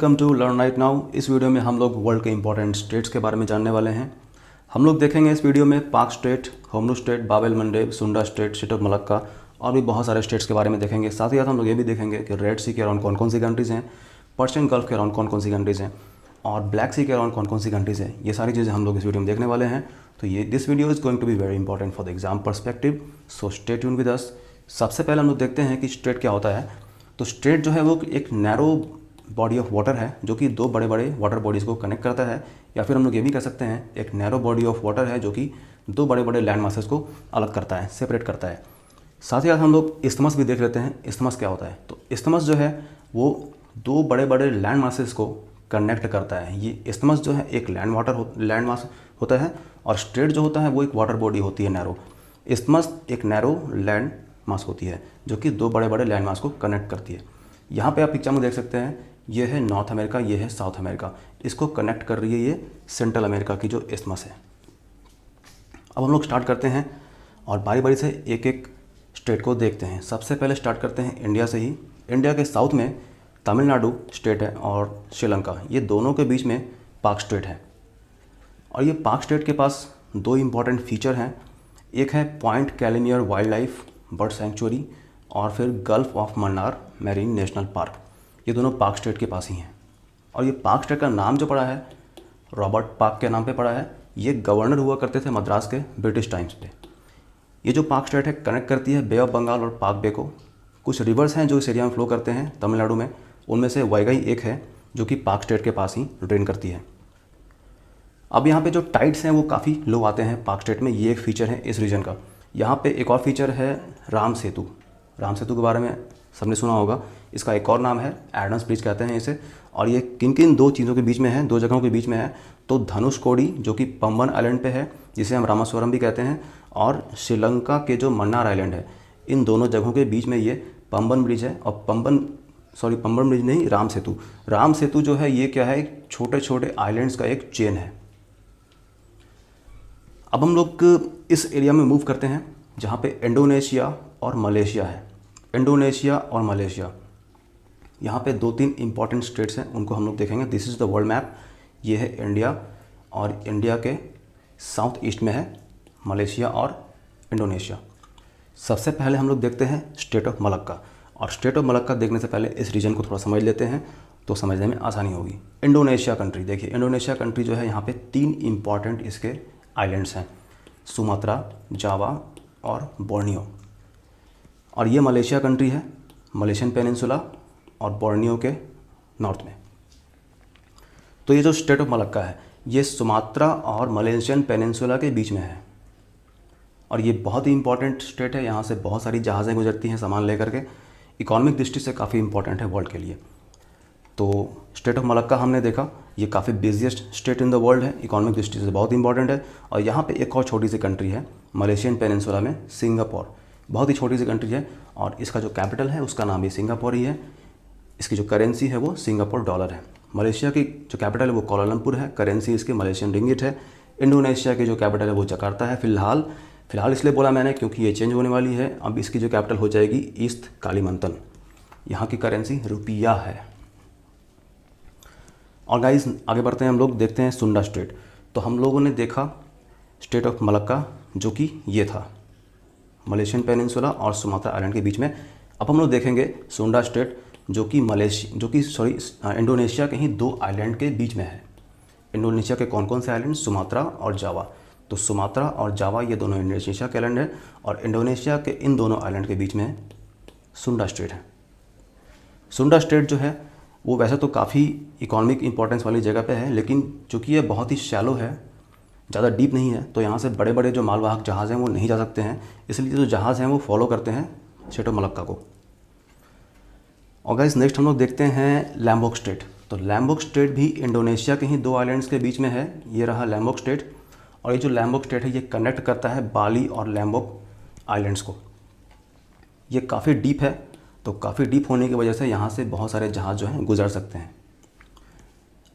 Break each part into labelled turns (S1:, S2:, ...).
S1: Welcome to learn right now. इस video में हम लोग वर्ल्ड के इंपॉर्टेंट स्टेट्स के बारे में जानने वाले हैं। हम लोग देखेंगे इस वीडियो में पाक स्टेट, होमरू स्टेट, बाबेल मंडेब, सुंडा स्टेट, स्टेट ऑफ मलक्का और भी बहुत सारे स्टेट्स के बारे में देखेंगे। साथ ही साथ हम लोग ये भी देखेंगे कि रेड सी के अराउंड कौन कौन सी कंट्रीज़ हैं, पर्शियन गल्फ के अराउंड कौन कौन सी कंट्रीज़ हैं और ब्लैक सी के अराउंड कौन कौन सी कंट्रीज़ हैं। ये सारी चीज़ें हम लोग इस वीडियो में देखने वाले हैं। तो ये this video is going to be very important for the exam perspective, so stay tune with us. सबसे पहले हम लोग देखते हैं कि स्ट्रेट क्या होता है। तो स्ट्रेट जो है वो एक नैरो बॉडी ऑफ वाटर है जो कि दो बड़े बड़े वाटर बॉडीज़ को कनेक्ट करता है, या फिर हम लोग ये भी कह सकते हैं एक नैरो बॉडी ऑफ वाटर है जो कि दो बड़े बड़े लैंड मासेस को अलग करता है, सेपरेट करता है। साथ ही साथ हम लोग इस्थमस भी देख लेते हैं। इस्थमस क्या होता है? तो इस्थमस जो है वो दो बड़े बड़े लैंड मासेस को कनेक्ट करता है। ये इस्थमस जो है एक लैंड मास होता है और स्ट्रेट जो होता है वो एक वाटर बॉडी होती है नैरो। इस्थमस एक नैरो लैंड मास होती है जो कि दो बड़े बड़े लैंड मास को कनेक्ट करती है। यहाँ पे आप पिक्चर में देख सकते हैं, ये है नॉर्थ अमेरिका, ये है साउथ अमेरिका। इसको कनेक्ट कर रही है ये सेंट्रल अमेरिका की जो इस्थमस है। अब हम लोग स्टार्ट करते हैं और बारी बारी से एक एक स्टेट को देखते हैं। सबसे पहले स्टार्ट करते हैं इंडिया से ही। इंडिया के साउथ में तमिलनाडु स्टेट है और श्रीलंका, ये दोनों के बीच में पाक स्टेट है। और ये पाक स्टेट के पास दो इम्पॉर्टेंट फीचर हैं। एक है point Calimere wild life bird sanctuary और फिर gulf of Mannar marine national park. ये दोनों पाक स्टेट के पास ही हैं। और ये पाक स्टेट का नाम जो पड़ा है रॉबर्ट पाक के नाम पे पड़ा है। ये गवर्नर हुआ करते थे मद्रास के ब्रिटिश टाइम्स पे। ये जो पाक स्टेट है कनेक्ट करती है बे ऑफ बंगाल और पाक बे को। कुछ रिवर्स हैं जो इस एरिया में फ्लो करते हैं तमिलनाडु में, उनमें से वैगई एक है जो कि पाक स्टेट के पास ही ड्रेन करती है। अब यहाँ पे जो टाइड्स हैं वो काफ़ी लो आते हैं पाक स्टेट में, ये एक फ़ीचर है इस रीजन का। यहाँ पे एक और फीचर है राम सेतु। राम सेतु के बारे में सबने सुना होगा। इसका एक और नाम है एडम्स ब्रिज कहते हैं इसे। और ये किन किन दो चीज़ों के बीच में है, दो जगहों के बीच में है? तो धनुषकोडी जो कि पंबन आइलैंड पे है, जिसे हम रामेश्वरम भी कहते हैं, और श्रीलंका के जो मन्नार आइलैंड है, इन दोनों जगहों के बीच में ये पंबन ब्रिज है। और पंबन ब्रिज नहीं, राम सेतु। राम सेतु जो है ये क्या है? एक छोटे छोटे आइलैंड्स का एक चेन है। अब हम लोग इस एरिया में मूव करते हैं जहाँ पे इंडोनेशिया और मलेशिया है। इंडोनेशिया और मलेशिया, यहाँ पे दो तीन इंपॉर्टेंट स्टेट्स हैं, उनको हम लोग देखेंगे। This is the world map. ये है इंडिया और इंडिया के साउथ ईस्ट में है मलेशिया और इंडोनेशिया। सबसे पहले हम लोग देखते हैं स्टेट ऑफ मलक्का। और स्टेट ऑफ मलक्का देखने से पहले इस रीजन को थोड़ा समझ लेते हैं तो समझने में आसानी होगी। इंडोनेशिया कंट्री, देखिए इंडोनेशिया कंट्री जो है यहाँ पे तीन इंपॉर्टेंट इसके आइलैंड्स हैं, सुमात्रा, जावा और बोर्नियो। और ये मलेशिया कंट्री है, मलेशियन पेनिनसुला और बोर्नियो के नॉर्थ में। तो ये जो स्टेट ऑफ मलक्का है ये सुमात्रा और मलेशियन पेनिनसुला के बीच में है। और ये बहुत ही इंपॉर्टेंट स्टेट है, यहाँ से बहुत सारी जहाज़ें गुजरती हैं सामान लेकर के। इकोनॉमिक दृष्टि से काफ़ी इंपॉर्टेंट है वर्ल्ड के लिए। तो स्टेट ऑफ मलक्का हमने देखा, ये काफ़ी busiest state in the world है, इकोनॉमिक दृष्टि से बहुत इंपॉर्टेंट है। और यहाँ पे एक और छोटी सी कंट्री है मलेशियन पेनिनसुला में, सिंगापुर। बहुत ही छोटी सी कंट्री है और इसका जो कैपिटल है उसका नाम भी सिंगापुर ही है। इसकी जो करेंसी है वो सिंगापुर डॉलर है। मलेशिया की जो कैपिटल है वो कोलालमपुर है, करेंसी इसकी मलेशियन रिंगिट है। इंडोनेशिया की जो कैपिटल है वो जकार्ता है फ़िलहाल इसलिए बोला मैंने क्योंकि ये चेंज होने वाली है। अब इसकी जो कैपिटल हो जाएगी ईस्ट कालीमंतन। यहाँ की करेंसी रुपया है। और गाइस आगे बढ़ते हैं, हम लोग देखते हैं सुंडा स्टेट। तो हम लोगों ने देखा स्टेट ऑफ मलक्का जो कि ये था मलेशियन पेनिनसुला और सुमात्रा आइलैंड के बीच में। अब हम लोग देखेंगे सुंडा स्टेट जो कि इंडोनेशिया के ही दो आइलैंड के बीच में है। इंडोनेशिया के कौन कौन से आइलैंड? सुमात्रा और जावा। तो सुमात्रा और जावा ये दोनों इंडोनेशिया के आइलैंड है और इंडोनेशिया के इन दोनों आइलैंड के बीच में सुंडा स्टेट है। सुंडा स्टेट जो है वो वैसे तो काफ़ी इकोनॉमिक इंपॉर्टेंस वाली जगह पे है, लेकिन चूँकि ये बहुत ही शैलो है, ज़्यादा डीप नहीं है, तो यहाँ से बड़े बड़े जो मालवाहक जहाज़ हैं वो नहीं जा सकते हैं। इसलिए जो जहाज़ हैं वो फॉलो करते हैं स्टेट ऑफ मलक्का को। और गाइस नेक्स्ट हम लोग देखते हैं लैम्बोक स्टेट। तो लैम्बोक स्टेट भी इंडोनेशिया के ही दो आइलैंड्स के बीच में है। ये रहा लैम्बोक स्टेट। और ये जो लैम्बोक स्टेट है ये कनेक्ट करता है बाली और लैम्बोक आइलैंड्स को। ये काफ़ी डीप है, तो काफ़ी डीप होने की वजह से यहाँ से बहुत सारे जहाज़ जो हैं गुजर सकते हैं।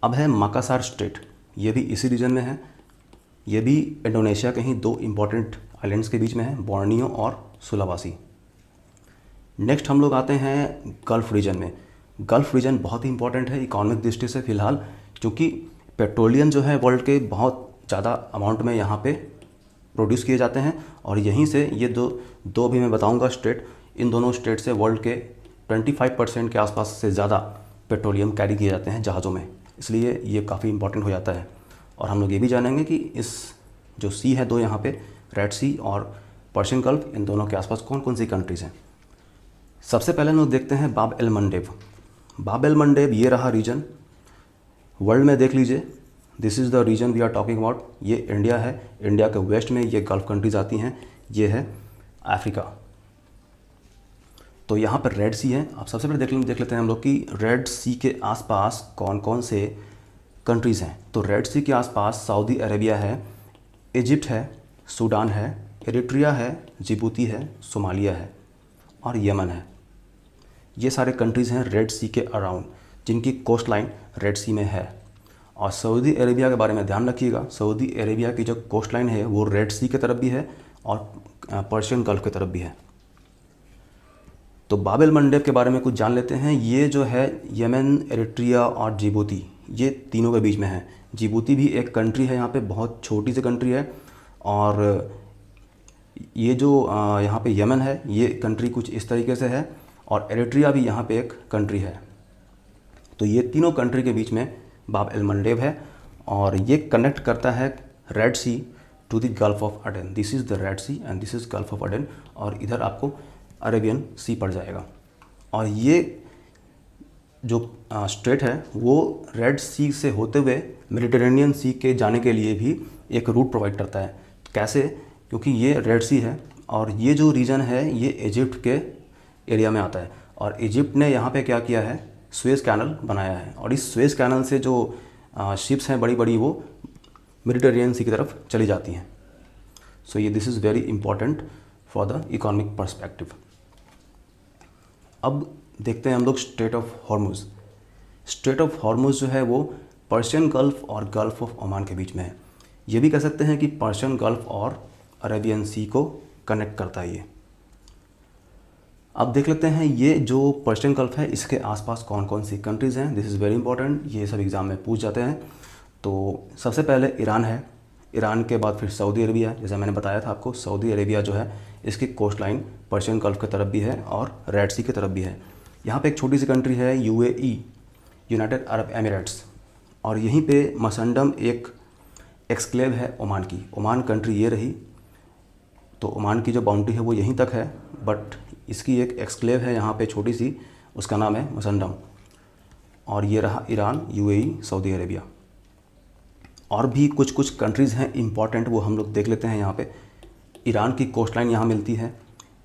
S1: अब है मकासार स्टेट, ये भी इसी रीजन में है। ये भी इंडोनेशिया के ही दो इम्पॉर्टेंट आइलैंड्स के बीच में है, बोर्नियो और सुलावासी। नेक्स्ट हम लोग आते हैं गल्फ़ रीजन में। गल्फ़ रीजन बहुत ही इंपॉर्टेंट है इकोनॉमिक दृष्टि से फ़िलहाल, क्योंकि पेट्रोलियम जो है वर्ल्ड के बहुत ज़्यादा अमाउंट में यहाँ पे प्रोड्यूस किए जाते हैं, और यहीं से ये दो भी मैं बताऊंगा स्टेट, इन दोनों स्टेट से वर्ल्ड के 25% के आसपास से ज़्यादा पेट्रोलियम कैरी किए जाते हैं जहाज़ों में, इसलिए ये काफ़ी इंपॉर्टेंट हो जाता है। और हम लोग ये भी जानेंगे कि इस जो सी है दो यहाँ पे, रेड सी और पर्शियन गल्फ, इन दोनों के आसपास कौन कौन सी कंट्रीज़ हैं। सबसे पहले हम लोग देखते हैं Bab el Mandeb. Bab el Mandeb ये रहा रीजन, वर्ल्ड में देख लीजिए, this is the region we are talking about. ये इंडिया है, इंडिया के वेस्ट में ये गल्फ़ कंट्रीज़ आती हैं, ये है अफ्रीका। तो यहाँ पर रेड सी है। अब सबसे पहले देख लेते हैं हम लोग कि रेड सी के आसपास कौन कौन से कंट्रीज़ हैं। तो रेड सी के आसपास सऊदी अरेबिया है, इजिप्ट है, सूडान है, एरिट्रिया है, जिबूती है, सोमालिया है और यमन है। ये सारे कंट्रीज़ हैं रेड सी के अराउंड, जिनकी कोस्ट लाइन रेड सी में है। और सऊदी अरेबिया के बारे में ध्यान रखिएगा, सऊदी अरेबिया की जो कोस्ट लाइन है वो रेड सी की तरफ भी है और पर्शियन गल्फ की तरफ भी है। तो बाब एल मंडेब के बारे में कुछ जान लेते हैं। ये जो है यमन, एरिट्रिया और जिबूती, ये तीनों के बीच में है। जिबूती भी एक कंट्री है यहाँ पे, बहुत छोटी सी कंट्री है। और ये जो यहाँ पे यमन है, ये कंट्री कुछ इस तरीके से है, और एरिट्रिया भी यहाँ पे एक कंट्री है। तो ये तीनों कंट्री के बीच में बाब एल मंडेब है, और ये कनेक्ट करता है Red Sea to the Gulf of Aden. This is the Red Sea and this is Gulf of Aden, और इधर आपको अरेबियन सी पड़ जाएगा। और ये जो स्ट्रेट है वो रेड सी से होते हुए मेडिटेरेनियन सी के जाने के लिए भी एक रूट प्रोवाइड करता है। कैसे? क्योंकि ये रेड सी है और ये जो रीजन है ये इजिप्ट के एरिया में आता है, और इजिप्ट ने यहाँ पे क्या किया है, सुएज़ कैनल बनाया है, और इस सुएज़ कैनल से जो शिप्स हैं बड़ी बड़ी, वो मेडिटेरेनियन सी की तरफ चली जाती हैं। सो ये this is very important for the economic perspective. अब देखते हैं हम लोग straight of Hormuz. Straight of Hormuz जो है वो पर्शियन गल्फ़ और गल्फ़ ऑफ ओमान के बीच में है। ये भी कह सकते हैं कि पर्शियन गल्फ़ और अरेबियन सी को कनेक्ट करता है ये। अब देख लेते हैं ये जो पर्शियन गल्फ़ है इसके आसपास कौन कौन सी कंट्रीज़ हैं। दिस इज़ वेरी इंपॉर्टेंट, ये सब एग्ज़ाम में पूछ जाते हैं। तो सबसे पहले ईरान है, ईरान के बाद फिर सऊदी अरेबिया, जैसे मैंने बताया था आपको, सऊदी अरेबिया जो है इसकी कोस्ट लाइन पर्शियन गल्फ़ की तरफ भी है और रेड सी की तरफ भी है। यहाँ पे एक छोटी सी कंट्री है UAE, यूनाइटेड अरब एमिरेट्स, और यहीं पे मसंडम एक एक्सक्लेव है ओमान की। ओमान कंट्री ये रही, तो ओमान की जो बाउंड्री है वो यहीं तक है, बट इसकी एक एक्सक्लेव है यहाँ पे छोटी सी, उसका नाम है मसंडम। और ये रहा ईरान, UAE, सऊदी अरेबिया। और भी कुछ कुछ कंट्रीज़ हैं इंपॉर्टेंट, वो हम लोग देख लेते हैं। यहाँ पे ईरान की कोस्ट लाइन यहाँ मिलती है,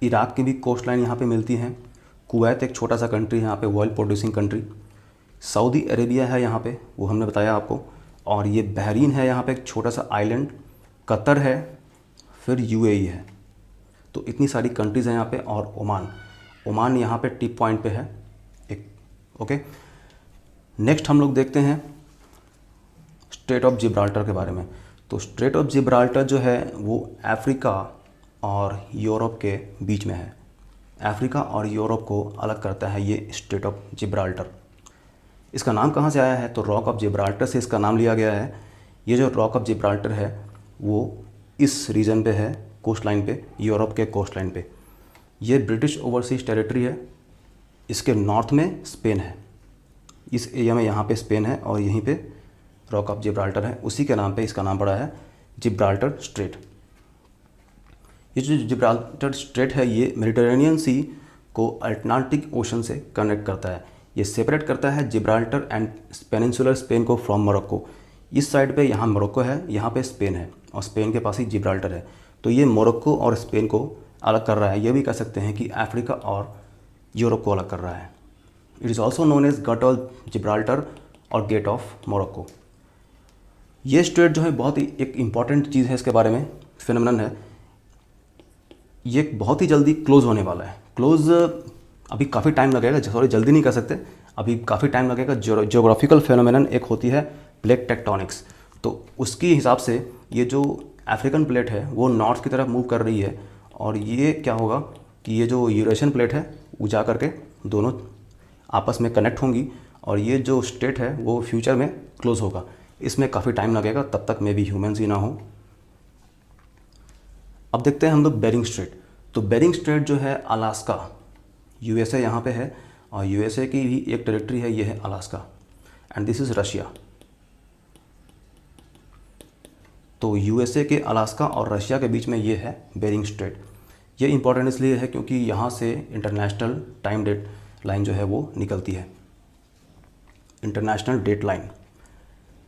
S1: इराक़ की भी कोस्ट लाइन यहाँ पे मिलती है, कुवैत एक छोटा सा कंट्री है यहाँ पे, oil producing country, Saudi Arabia है यहाँ पे, वो हमने बताया आपको, और ये बहरीन है यहाँ पे एक छोटा सा आइलैंड, कतर है, फिर UAE है। तो इतनी सारी कंट्रीज़ हैं यहाँ पे, और ओमान यहाँ पे टिप पॉइंट पे है एक। ओके, नेक्स्ट हम लोग देखते हैं स्ट्रेट ऑफ जिब्राल्टर के बारे में। तो स्ट्रेट ऑफ जिब्राल्टर जो है वो अफ्रीका और यूरोप के बीच में है। अफ्रीका और यूरोप को अलग करता है ये स्ट्रेट ऑफ जिब्राल्टर। इसका नाम कहाँ से आया है? तो रॉक ऑफ जिब्राल्टर से इसका नाम लिया गया है। ये जो रॉक ऑफ जिब्राल्टर है वो इस रीजन पे है, कोस्ट लाइन पे, यूरोप के कोस्ट लाइन पे। ये ब्रिटिश ओवरसीज टेरिटरी है, इसके नॉर्थ में स्पेन है, इस एरिया में यहाँ पे स्पेन है, और यहीं पे रॉक ऑफ जिब्राल्टर है, उसी के नाम पे इसका नाम पड़ा है जिब्राल्टर स्ट्रेट। ये जो जिब्राल्टर स्ट्रेट है ये मेडिटेरेनियन सी को अटलांटिक ओशन से कनेक्ट करता है। ये सेपरेट करता है जिब्राल्टर एंड पेनिनसुलर स्पेन को फ्रॉम मोरक्को। इस साइड पे यहाँ मोरक्को है, यहाँ पे स्पेन है, और स्पेन के पास ही जिब्राल्टर है। तो ये मोरक्को और स्पेन को अलग कर रहा है। ये भी कह सकते हैं कि अफ्रीका और यूरोप को अलग कर रहा है। It is also known as Gut of Gibraltar और गेट ऑफ मोरक्को। ये स्ट्रेट जो है बहुत ही एक इम्पॉर्टेंट चीज़ है, इसके बारे में फिनोमेनन है। ये बहुत ही जल्दी क्लोज़ होने वाला है। क्लोज़ अभी काफ़ी टाइम लगेगा, सॉरी जल्दी नहीं कर सकते, अभी काफ़ी टाइम लगेगा। जियोग्राफिकल फिनोमेनन एक होती है प्लेट टेक्टोनिक्स, तो उसकी हिसाब से ये जो अफ्रीकन प्लेट है वो नॉर्थ की तरफ मूव कर रही है, और ये क्या होगा कि ये जो यूरेशियन प्लेट है वो जा करके दोनों आपस में कनेक्ट होंगी और ये जो स्ट्रेट है वो फ्यूचर में क्लोज़ होगा। इसमें काफ़ी टाइम लगेगा, तब तक मे बी ह्यूमंस ही ना हो। अब देखते हैं हम लोग बेरिंग स्ट्रेट। तो बेरिंग स्ट्रेट जो है अलास्का, यूएसए यहाँ पे है और यूएसए की भी एक टेरिटरी है, ये है Alaska and this is Russia. तो यूएसए के अलास्का और रशिया के बीच में ये है बेरिंग स्ट्रेट। ये इंपॉर्टेंट इसलिए है क्योंकि यहाँ से इंटरनेशनल टाइम डेट लाइन जो है वो निकलती है, इंटरनेशनल डेट लाइन।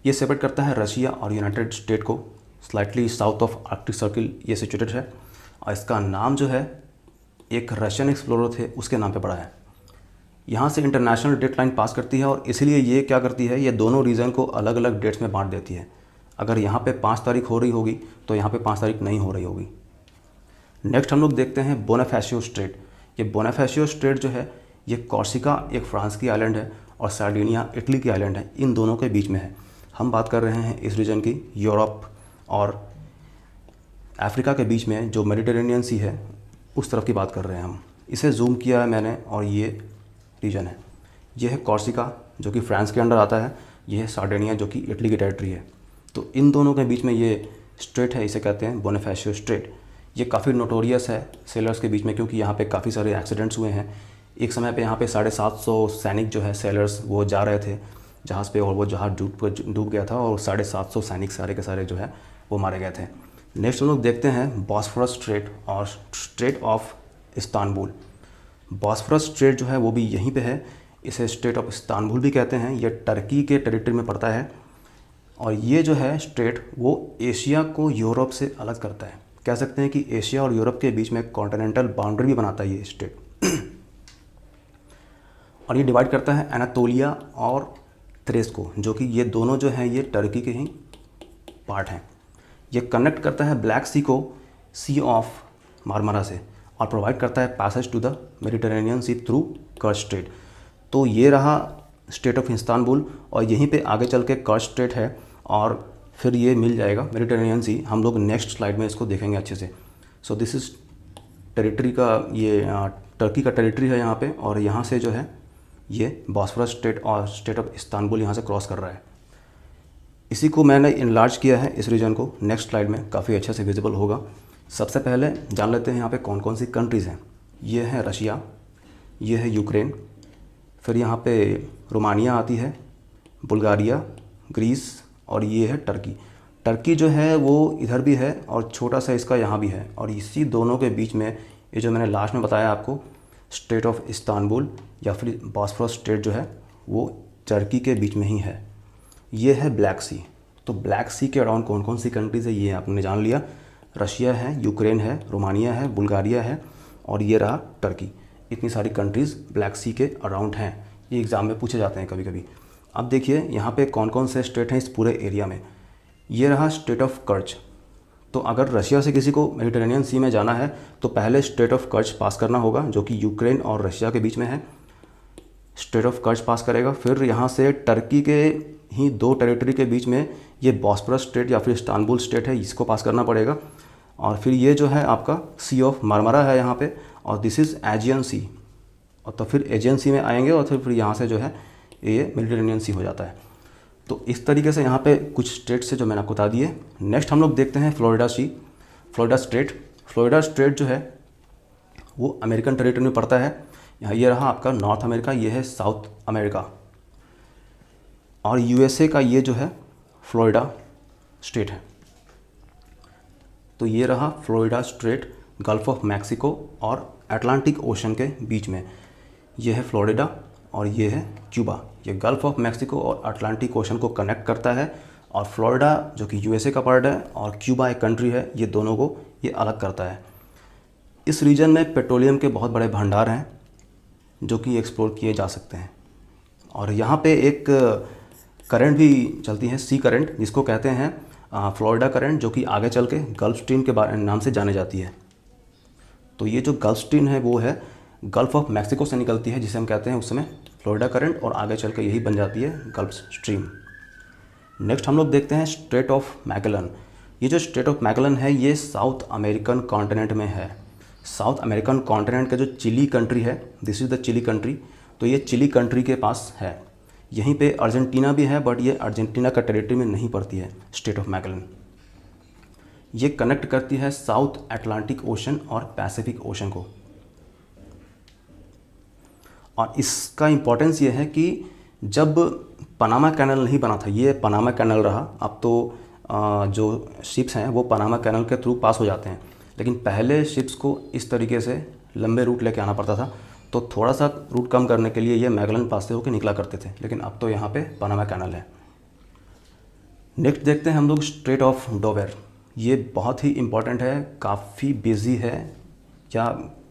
S1: ये सेपरेट करता है रशिया और यूनाइटेड स्टेट को। Slightly south of Arctic circle ये सिचुएटेड है और इसका नाम जो है एक रशियन एक्सप्लोरर थे उसके नाम पे पड़ा है। यहाँ से इंटरनेशनल डेट लाइन पास करती है और इसीलिए ये क्या करती है, ये दोनों रीजन को अलग अलग डेट्स में बांट देती है। अगर यहाँ पे 5 तारीख हो रही होगी तो यहाँ पे 5 तारीख नहीं हो रही होगी। नेक्स्ट हम लोग देखते हैं बोनाफेसियो स्ट्रेट। ये बोनाफेसियो स्ट्रेट जो है ये कॉर्सिका एक फ्रांस की आइलैंड है और सार्डिनिया इटली की आइलैंड है, इन दोनों के बीच में है। हम बात कर रहे हैं इस रीजन की, यूरोप और अफ्रीका के बीच में जो मेडिटेरेनियन सी है उस तरफ की बात कर रहे हैं हम। इसे जूम किया है मैंने और ये रीजन है। ये है कॉर्सिका जो कि फ्रांस के अंडर आता है, ये है सार्डिनिया जो कि इटली की टेरिटरी है। तो इन दोनों के बीच में ये स्ट्रेट है, इसे कहते हैं बोनाफेसियो स्ट्रेट। ये काफ़ी नोटोरियस है सेलर्स के बीच में क्योंकि यहाँ पे काफ़ी सारे एक्सीडेंट्स हुए हैं। एक समय पे यहाँ पे 750 सैनिक जो है सेलर्स वो जा रहे थे जहाज़ पे और वो जहाज़ डूब गया था और 750 सैनिक सारे के सारे जो है वो मारे गए थे। नेक्स्ट हम लोग देखते हैं बॉस्फोरस स्ट्रेट और straight of Istanbul. Bosphorus straight जो है वो भी यहीं पे है, इसे स्ट्रेट ऑफ इस्तांबुल भी कहते हैं। ये टर्की के टेरिटरी में पड़ता है और ये जो है स्ट्रेट वो एशिया को यूरोप से अलग करता है। कह सकते हैं कि एशिया और यूरोप के बीच में कॉन्टिनेंटल बाउंड्री भी बनाता है ये स्ट्रेट। और ये डिवाइड करता है एनातोलिया और थ्रेस को, जो कि ये दोनों जो हैं ये टर्की के ही पार्ट हैं। ये कनेक्ट करता है ब्लैक सी को सी ऑफ मारमरा से और प्रोवाइड करता है passage to the Mediterranean Sea through Kerch Strait. तो ये रहा स्ट्रेट ऑफ इस्तांबुल और यहीं पे आगे चल के कर्च स्ट्रेट है और फिर ये मिल जाएगा मेडिटेरेनियन सी। हम लोग नेक्स्ट स्लाइड में इसको देखेंगे अच्छे से। सो दिस इज़ टेरिटरी का, ये टर्की का टेरिटरी है यहाँ पे और यहाँ से जो है ये बॉस्फोरस स्ट्रेट और स्ट्रेट ऑफ इस्तांबुल यहाँ से क्रॉस कर रहा है। इसी को मैंने इनलार्ज किया है इस रीजन को, नेक्स्ट स्लाइड में काफ़ी अच्छे से विजिबल होगा। सबसे पहले जान लेते हैं यहाँ पे कौन कौन सी कंट्रीज़ हैं। ये है रशिया, ये है यूक्रेन, फिर यहाँ पे रोमानिया आती है, बुल्गारिया, ग्रीस और ये है टर्की। टर्की जो है वो इधर भी है और छोटा सा इसका यहाँ भी है और इसी दोनों के बीच में ये जो मैंने लास्ट में बताया आपको स्ट्रेट ऑफ इस्तांबुल या फिर बॉस्फोरस स्ट्रेट जो है वो टर्की के बीच में ही है। ये है ब्लैक सी। तो ब्लैक सी के अराउंड कौन कौन सी कंट्रीज़ है ये आपने जान लिया। रशिया है, यूक्रेन है, रोमानिया है, बुल्गारिया है और ये रहा टर्की। इतनी सारी कंट्रीज़ ब्लैक सी के अराउंड हैं, ये एग्ज़ाम में पूछे जाते हैं कभी कभी। अब देखिए यहाँ पे कौन कौन से स्टेट हैं इस पूरे एरिया में। ये रहा स्ट्रेट ऑफ कर्च। तो अगर रशिया से किसी को मेडिटेरेनियन सी में जाना है तो पहले स्ट्रेट ऑफ कर्च पास करना होगा जो कि यूक्रेन और रशिया के बीच में है। स्ट्रेट ऑफ कर्च पास करेगा, फिर यहाँ से टर्की के ही 2 टेरिटरी के बीच में ये बॉस्फोरस स्ट्रेट या फिर इस्तांबुल स्ट्रेट है, इसको पास करना पड़ेगा। और फिर ये जो है आपका सी ऑफ मारमरा है यहाँ पे और दिस इज़ एजियन सी। और तो फिर एजियन सी में आएंगे और फिर यहाँ से जो है ये मेडिटेरेनियन सी हो जाता है। तो इस तरीके से यहाँ पे कुछ स्टेट से जो मैंने आपको बता दिए। नेक्स्ट हम लोग देखते हैं फ्लोरिडा सी, फ्लोरिडा स्ट्रेट। फ्लोरिडा स्ट्रेट जो है वो अमेरिकन टेरिटरी में पड़ता है। यहाँ ये रहा आपका नॉर्थ अमेरिका, ये है साउथ अमेरिका और यूएसए का ये जो है फ्लोरिडा स्ट्रेट है। तो ये रहा Florida straight gulf of Mexico और अटलांटिक ओशन के बीच में। ये है फ्लोरिडा और ये है क्यूबा। ये गल्फ ऑफ मैक्सिको और अटलांटिक ओशन को कनेक्ट करता है और फ्लोरिडा जो कि यूएसए का पार्ट है और क्यूबा एक कंट्री है, ये दोनों को ये अलग करता है। इस रीजन में पेट्रोलियम के बहुत बड़े भंडार हैं जो कि एक्सप्लोर किए जा सकते हैं। और यहाँ पे एक करंट भी चलती है, सी करंट, जिसको कहते हैं फ्लोरिडा करंट, जो कि आगे चल के गल्फ स्ट्रीम के नाम से जाने जाती है। तो ये जो गल्फ स्ट्रीम है वो है गल्फ ऑफ मैक्सिको से निकलती है, जिसे हम कहते हैं उस समय फ्लोरिडा करंट, और आगे चल के यही बन जाती है गल्फ स्ट्रीम। नेक्स्ट हम लोग देखते हैं स्ट्रेट ऑफ मैगेलन। ये जो स्ट्रेट ऑफ मैगेलन है ये साउथ अमेरिकन कॉन्टिनेंट में है। साउथ अमेरिकन कॉन्टिनेंट का जो चिली कंट्री है, this is the Chile country. तो ये चिली कंट्री के पास है। यहीं पे अर्जेंटीना भी है, बट ये अर्जेंटीना का टेरिटरी में नहीं पड़ती है स्टेट ऑफ मैगलन। ये कनेक्ट करती है साउथ अटलांटिक ओशन और पैसिफिक ओशन को। और इसका इम्पोर्टेंस ये है कि जब पनामा कैनल नहीं बना था, ये पनामा कैनल रहा, अब तो जो शिप्स हैं वो पनामा कैनल के थ्रू पास हो जाते हैं, लेकिन पहले शिप्स को इस तरीके से लंबे रूट लेके आना पड़ता था, तो थोड़ा सा रूट कम करने के लिए ये मैगलन पास से होकर निकला करते थे, लेकिन अब तो यहाँ पे पनामा कैनल है। नेक्स्ट देखते हैं हम लोग स्ट्रेट ऑफ डोवेर। ये बहुत ही इम्पॉर्टेंट है, काफ़ी बिजी है, या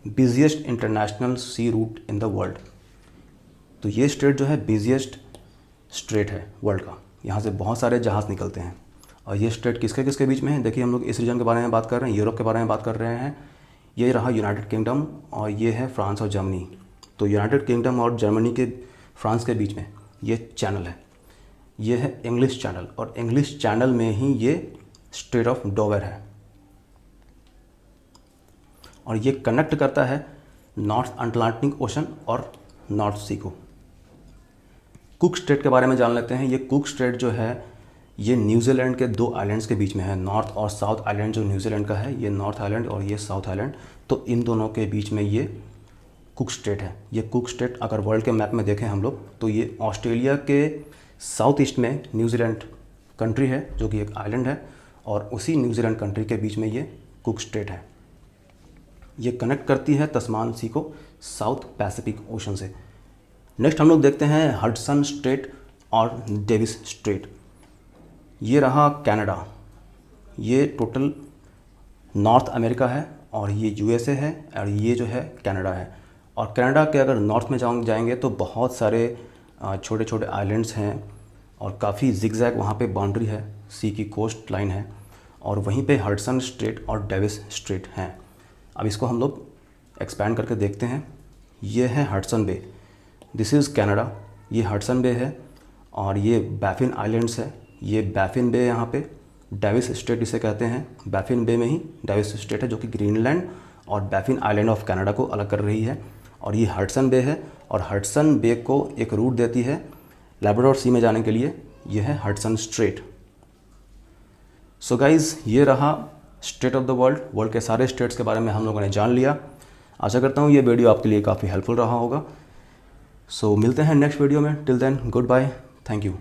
S1: busiest international sea route in the world. तो ये स्ट्रेट जो है बिजिएस्ट स्ट्रेट है वर्ल्ड का, यहाँ से बहुत सारे जहाज़ निकलते हैं। और ये स्ट्रेट किसके किसके बीच में है? देखिए, हम लोग इस रीजन के बारे में बात कर रहे हैं, यूरोप के बारे में बात कर रहे हैं। ये रहा यूनाइटेड किंगडम और ये है फ्रांस और जर्मनी। तो यूनाइटेड किंगडम और जर्मनी के फ्रांस के बीच में ये चैनल है, ये है इंग्लिश चैनल, और इंग्लिश चैनल में ही ये स्ट्रेट ऑफ डोवेर है। और ये कनेक्ट करता है नॉर्थ अटलांटिक ओशन और नॉर्थ सी को। कुक स्ट्रेट के बारे में जान लेते हैं। ये कुक स्ट्रेट जो है ये न्यूजीलैंड के दो आइलैंड्स के बीच में है। नॉर्थ और साउथ आइलैंड जो न्यूजीलैंड का है, ये नॉर्थ आइलैंड और ये साउथ आइलैंड, तो इन दोनों के बीच में ये कुक स्ट्रेट है। ये कुक स्ट्रेट अगर वर्ल्ड के मैप में देखें हम लोग, तो ये ऑस्ट्रेलिया के साउथ ईस्ट में न्यूजीलैंड कंट्री है जो कि एक आइलैंड है, और उसी न्यूजीलैंड कंट्री के बीच में ये कुक स्ट्रेट है। ये कनेक्ट करती है तस्मान सी को साउथ पैसिफिक ओशन से। नेक्स्ट हम लोग देखते हैं हडसन स्ट्रेट और डेविस स्ट्रेट। ये रहा कनाडा, ये टोटल नॉर्थ अमेरिका है, और ये यूएसए है, और ये जो है कनाडा है। और कनाडा के अगर नॉर्थ में जाएंगे तो बहुत सारे छोटे छोटे आइलैंड्स हैं, और काफ़ी जिगजैग वहाँ पे बाउंड्री है, सी की कोस्ट लाइन है, और वहीं पे हडसन स्ट्रेट और डेविस स्ट्रेट हैं। अब इसको हम लोग एक्सपैंड करके देखते हैं। ये है Hudson Bay, this is Canada, ये हडसन बे है, और ये बैफिन आइलैंड्स है, ये बैफिन बे यहाँ पे डेविस स्ट्रेट इसे कहते हैं। बैफिन बे में ही डेविस स्ट्रेट है जो कि ग्रीनलैंड और बैफिन आइलैंड ऑफ कनाडा को अलग कर रही है। और ये हडसन बे है, और हडसन बे को एक रूट देती है लैब्राडोर सी में जाने के लिए, ये है हडसन स्ट्रेट। सो गाइज़, ये रहा स्टेट ऑफ द वर्ल्ड के सारे स्टेट्स के बारे में हम लोगों ने जान लिया। आशा करता हूँ ये वीडियो आपके लिए काफ़ी हेल्पफुल रहा होगा। सो मिलते हैं नेक्स्ट वीडियो में। Till then, goodbye, thank you.